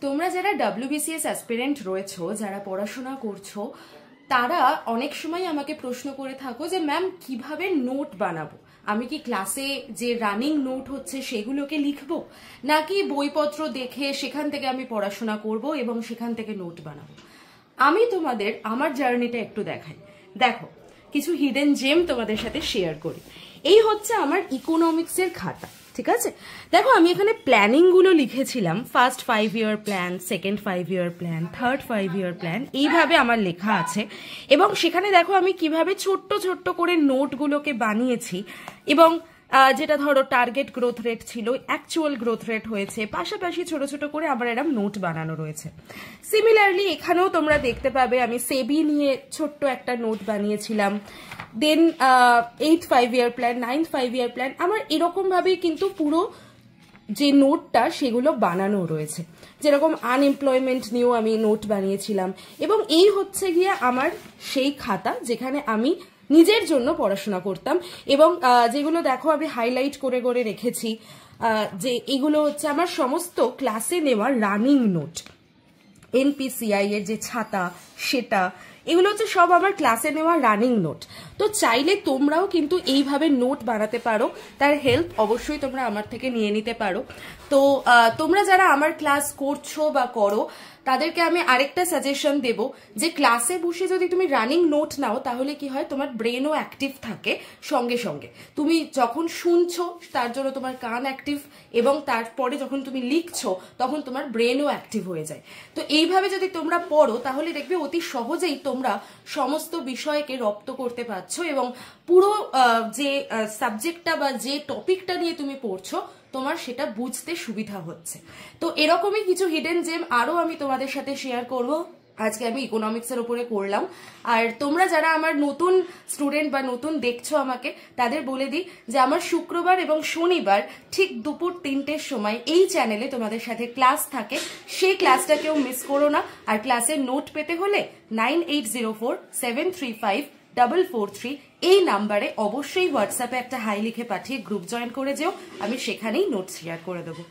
তোমরা যারা WBCS aspirant রয়েছো, যারা পড়াশোনা করছো, তারা অনেক সময় আমাকে প্রশ্ন করে থাকো যে ম্যাম কিভাবে নোট বানাবো। আমি কি ক্লাসে যে রানিং নোট হচ্ছে সেগুলোকে লিখবো, নাকি বইপত্র দেখে সেখান থেকে আমি পড়াশোনা করব এবং সেখান থেকে নোট বানাবো। আমি তোমাদের আমার জার্নিটা একটু দেখাই। দেখো, কিছু হিডেন জেম তোমাদের সাথে শেয়ার করি। এই হচ্ছে আমার ইকোনমিক্সের খাতা, ঠিক আছে। দেখো, আমি এখানে প্ল্যানিং গুলো লিখেছিলাম। First 5 year plan, second 5 year plan, third 5 year plan, এইভাবে আমার লেখা আছে। এবং সেখানে দেখো আমি কিভাবে ছোট্ট ছোট্ট করে নোটগুলোকে বানিয়েছি। এবং যেটা ধরো টার্গেট গ্রোথ রেট ছিল, অ্যাকচুয়াল গ্রোথ রেট হয়েছে, পাশাপাশি ছোট ছোট করে আমার এরকম নোট বানানো রয়েছে। সিমিলারলি এখানেও তোমরা দেখতে পাবে আমি সেবি নিয়ে ছোট্ট একটা নোট বানিয়েছিলাম। দেন 8 5 ইয়ার প্ল্যান, 9 5 ইয়ার প্ল্যান, আমার এরকম ভাবেই কিন্তু পুরো যে নোটটা সেগুলো বানানো রয়েছে। যেরকম আনএমপ্লয়মেন্ট নিয়েও আমি নোট বানিয়েছিলাম। এবং এই হচ্ছে গিয়ে আমার সেই খাতা যেখানে আমি নিজের জন্য পড়াশোনা করতাম। এবং যেগুলো দেখো আমি হাইলাইট করে করে রেখেছি, যে এগুলো হচ্ছে আমার সমস্ত ক্লাসে নেওয়া রানিং নোট। NPCI এর যে ছাতা, সেটা এগুলো হচ্ছে সব আমার ক্লাসে নেওয়া রানিং নোট। তো চাইলে তোমরাও কিন্তু এইভাবে নোট বানাতে পারো, তার হেল্প অবশ্যই তোমরা আমার থেকে নিয়ে নিতে পারো। তো তোমরা যারা আমার ক্লাস করছো বা করো, তাদেরকে আমি আরেকটা সাজেশন দেব যে ক্লাসে বসে যদি তুমি রানিং নোট নাও, তাহলে কি হয়, তোমার ব্রেনও অ্যাক্টিভ থাকে সঙ্গে সঙ্গে। তুমি যখন শুনছো তার জন্য তোমার কান অ্যাক্টিভ, এবং তারপরে যখন তুমি লিখছো তখন তোমার ব্রেনও অ্যাক্টিভ হয়ে যায়। তো এইভাবে যদি তোমরা পড়ো, তাহলে দেখবে অতি সহজেই তোমরা সমস্ত বিষয়কে রপ্ত করতে পারছো, এবং পুরো যে সাবজেক্টটা বা যে টপিকটা নিয়ে তুমি পড়ছো তোমার সেটা বুঝতে সুবিধা হচ্ছে। তো এরকমই কিছু হিডেন জেম আরো আমি তোমাদের সাথে শেয়ার করব। আজকে আমি ইকোনমিক্সের উপরে করলাম। আর তোমরা যারা আমার নতুন স্টুডেন্ট বা নতুন দেখছো আমাকে, তাদের বলে দিই যে আমার শুক্রবার এবং শনিবার ঠিক দুপুর 3টের সময় এই চ্যানেলে তোমাদের সাথে ক্লাস থাকে। সেই ক্লাসটা কেউ মিস করো না। আর ক্লাসের নোট পেতে হলে 9804735443 এই নাম্বারে অবশ্যই হোয়াটসঅ্যাপে একটা হাই লিখে পাঠিয়ে গ্রুপ জয়েন করে যেও। আমি সেখানেই নোট শেয়ার করে দেবো।